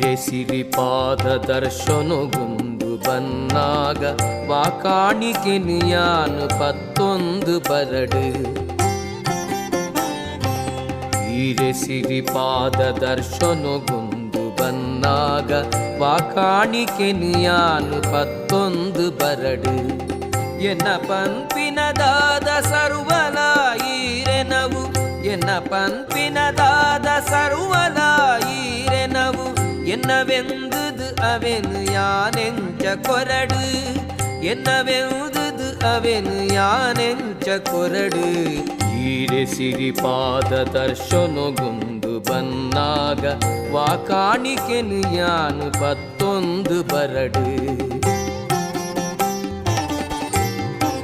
ಈರೆ ಸಿರಿಪಾದ ದರ್ಶನಗೊಂದು ಬನ್ನಾಗ ವಾಕಾಣಿಕೆನು ಯಾನು 11 ಬರಡು ಈರೆ ಸಿರಿಪಾದ ದರ್ಶನಗೊಂದು ಬನ್ನಾಗ ವಾಕಾಣಿಕೆನು ಯಾನು 11 ಬರಡು ಎನ್ನ ಪಂಪಿನದಾದ ಸರ್ವಲ ಈರೆನವು ಎನ್ನ ಪಂಪಿನದಾದ ಸರ್ವಲ ಈರೆನವು என்னவெந்தது அவனு யானெஞ்ச கொரடு என்னவெந்தது அவனு யானெஞ்ச கொರಡು ಈರೆ ಸಿರಿಪಾದ ದರ್ಶನಗೊಂದು ಬನ್ನಾಗ ವಾಕಾಣಿಕೆನು ಯಾನು 11 ಬರಡು